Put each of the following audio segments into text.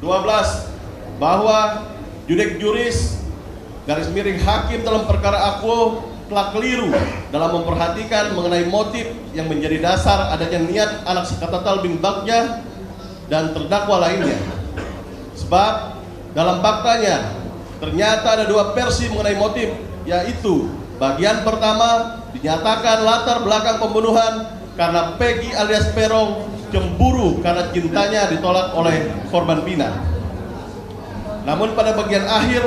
12. Bahwa judek juris garis miring hakim dalam perkara akuo telah keliru dalam memperhatikan mengenai motif yang menjadi dasar adanya niat anak Sakatatal bin Bagja dan terdakwa lainnya. Sebab dalam faktanya ternyata ada dua versi mengenai motif, yaitu bagian pertama dinyatakan latar belakang pembunuhan karena Peggy alias Perong cemburu karena cintanya ditolak oleh korban Pina. Namun pada bagian akhir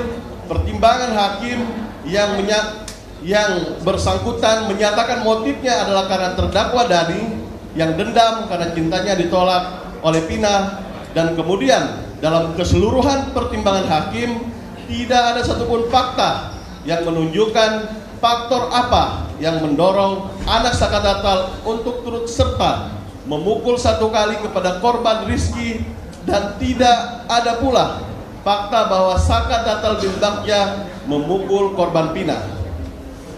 pertimbangan hakim yang bersangkutan menyatakan motifnya adalah karena terdakwa Dani yang dendam karena cintanya ditolak oleh Pina, dan kemudian dalam keseluruhan pertimbangan hakim tidak ada satupun fakta yang menunjukkan faktor apa yang mendorong anak Sakatatal untuk turut serta memukul satu kali kepada korban Rizky, dan tidak ada pula fakta bahwa Sakatatal bin Bagja memukul korban Pina.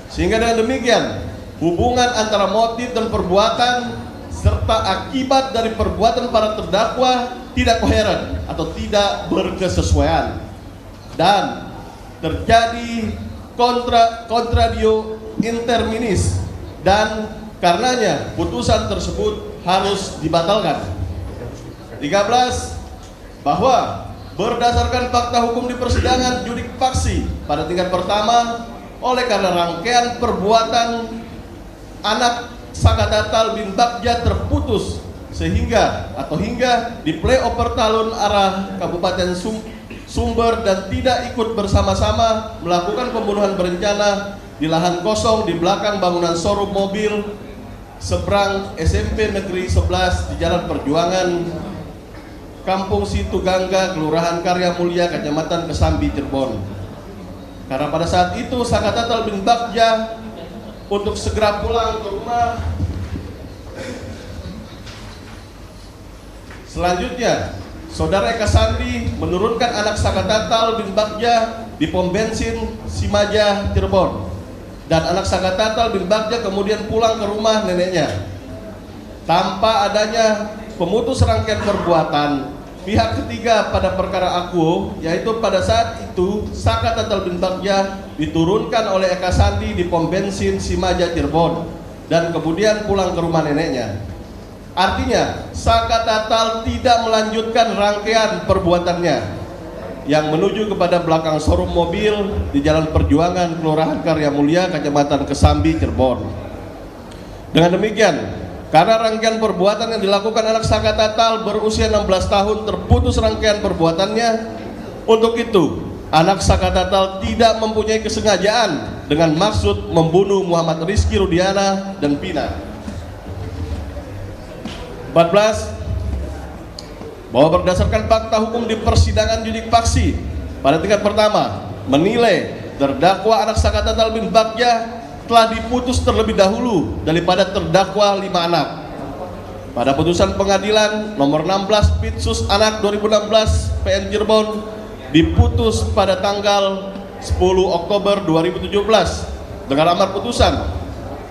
Sehingga dengan demikian hubungan antara motif dan perbuatan serta akibat dari perbuatan para terdakwa tidak koheren atau tidak berkesesuaian, dan terjadi contradio interminis, dan karenanya putusan tersebut harus dibatalkan. 13. Bahwa berdasarkan fakta hukum di persidangan judik faksi pada tingkat pertama, oleh karena rangkaian perbuatan anak Sakatatal bin Bagja terputus hingga di playover talun arah Kabupaten Sumber dan tidak ikut bersama-sama melakukan pembunuhan berencana di lahan kosong di belakang bangunan showroom mobil seberang SMP Negeri 11 di Jalan Perjuangan, Kampung Situgangga, Kelurahan Karya Mulia, Kecamatan Kesambi, Cirebon. Karena pada saat itu Sakatatal bin Bagja untuk segera pulang ke rumah. Selanjutnya, Saudara Eka Sandi menurunkan anak Sakatatal bin Bagja di pom bensin Simaja, Cirebon, dan anak Sakatatal bin Bagja kemudian pulang ke rumah neneknya tanpa adanya pemutus rangkaian perbuatan pihak ketiga pada perkara akuo, yaitu pada saat itu Sakatatal bin Bagja diturunkan oleh Eka Sandi di pom bensin Simaja, Cirebon, dan kemudian pulang ke rumah neneknya. Artinya Sakatatal tidak melanjutkan rangkaian perbuatannya yang menuju kepada belakang showroom mobil di Jalan Perjuangan, Kelurahan Karya Mulia, Kecamatan Kesambi, Cirebon. Dengan demikian, karena rangkaian perbuatan yang dilakukan anak Sakatatal berusia 16 tahun terputus rangkaian perbuatannya, untuk itu anak Sakatatal tidak mempunyai kesengajaan dengan maksud membunuh Muhammad Rizky Rudiana dan Pina. 14. Bahwa berdasarkan fakta hukum di persidangan judik faksi pada tingkat pertama menilai terdakwa anak Sakatatal bin Bagja telah diputus terlebih dahulu daripada terdakwa 5 anak. Pada putusan pengadilan nomor 16 Pitsus Anak 2016 PN Cirebon diputus pada tanggal 10 Oktober 2017 dengan amar putusan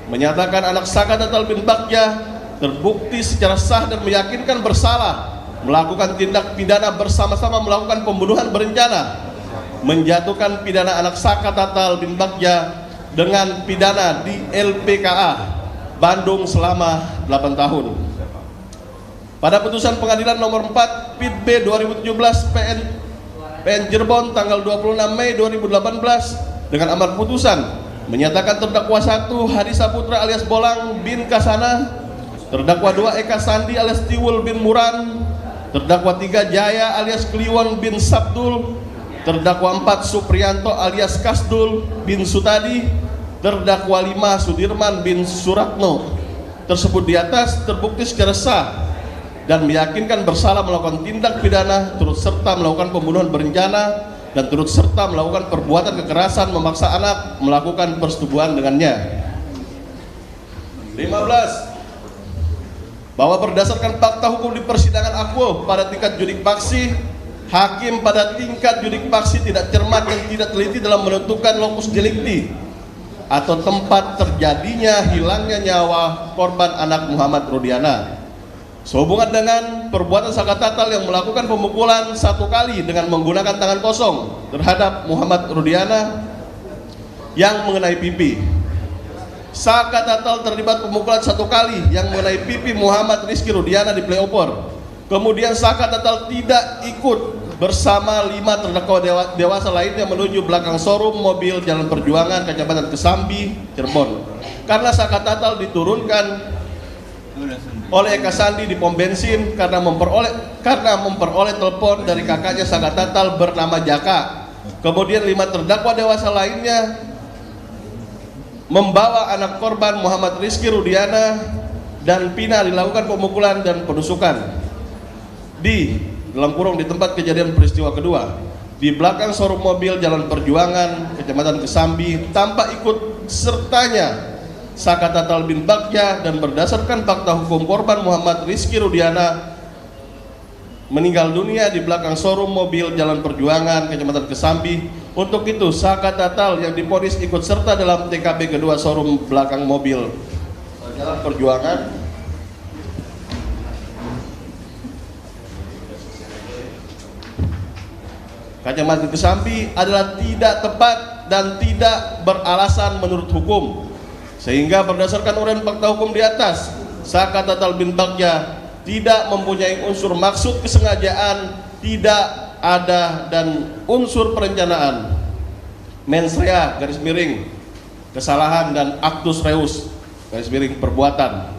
menyatakan anak Sakatatal bin Bagja terbukti secara sah dan meyakinkan bersalah melakukan tindak pidana bersama-sama melakukan pembunuhan berencana, menjatuhkan pidana anak Sakatatal bin Bagja dengan pidana di LPKA Bandung selama 8 tahun. Pada putusan pengadilan nomor 4 Pid B 2017 PN Cirebon tanggal 26 Mei 2018 dengan amar putusan menyatakan terdakwa 1 Hadi Saputra alias Bolang bin Kasana, terdakwa 2 Eka Sandi alias Tiwul bin Muran, terdakwa 3 Jaya alias Kliwon bin Sabdul, terdakwa 4 Suprianto alias Kasdul bin Sutadi, terdakwa 5 Sudirman bin Suratno tersebut di atas terbukti secara sah dan meyakinkan bersalah melakukan tindak pidana turut serta melakukan pembunuhan berencana dan turut serta melakukan perbuatan kekerasan memaksa anak melakukan persetubuhan dengannya. 15. Bahwa berdasarkan fakta hukum di persidangan akuo pada tingkat judik faksi, hakim pada tingkat judik faksi tidak cermat dan tidak teliti dalam menentukan lokus delikti atau tempat terjadinya hilangnya nyawa korban anak Muhammad Rudiana. Sehubungan dengan perbuatan Saka Tatal yang melakukan pemukulan 1 kali dengan menggunakan tangan kosong terhadap Muhammad Rudiana yang mengenai pipi. Saka Tatal terlibat pemukulan 1 kali yang mengenai pipi Muhammad Rizky Rudiana di Flyover. Kemudian Saka Tatal tidak ikut bersama 5 terdakwa dewasa lainnya menuju belakang showroom mobil Jalan Perjuangan, Kecamatan Kesambi, Cirebon. Karena Saka Tatal diturunkan oleh Eka Sandi di pom bensin karena memperoleh telepon dari kakaknya Saka Tatal bernama Jaka. Kemudian 5 terdakwa dewasa lainnya membawa anak korban Muhammad Rizky Rudiana dan Pina dilakukan pemukulan dan penusukan di tempat kejadian peristiwa kedua di belakang showroom mobil Jalan Perjuangan, Kecamatan Kesambi, tanpa ikut sertanya Saka Tatal bin Bagja, dan berdasarkan fakta hukum korban Muhammad Rizky Rudiana meninggal dunia di belakang showroom mobil Jalan Perjuangan, Kecamatan Kesambi. Untuk itu Saka Tatal yang divonis ikut serta dalam TKP kedua showroom belakang mobil Jalan Perjuangan Kecamatan Kesambi adalah tidak tepat dan tidak beralasan menurut hukum. Sehingga berdasarkan uraian fakta hukum di atas, Saka Tatal bin Bagja tidak mempunyai unsur maksud kesengajaan, tidak ada, dan unsur perencanaan, mens rea garis miring kesalahan, dan actus reus garis miring perbuatan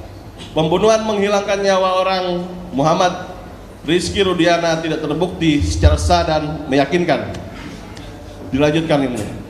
pembunuhan menghilangkan nyawa orang Muhammad Rizky Rudiana tidak terbukti secara sah dan meyakinkan. Dilanjutkan ini.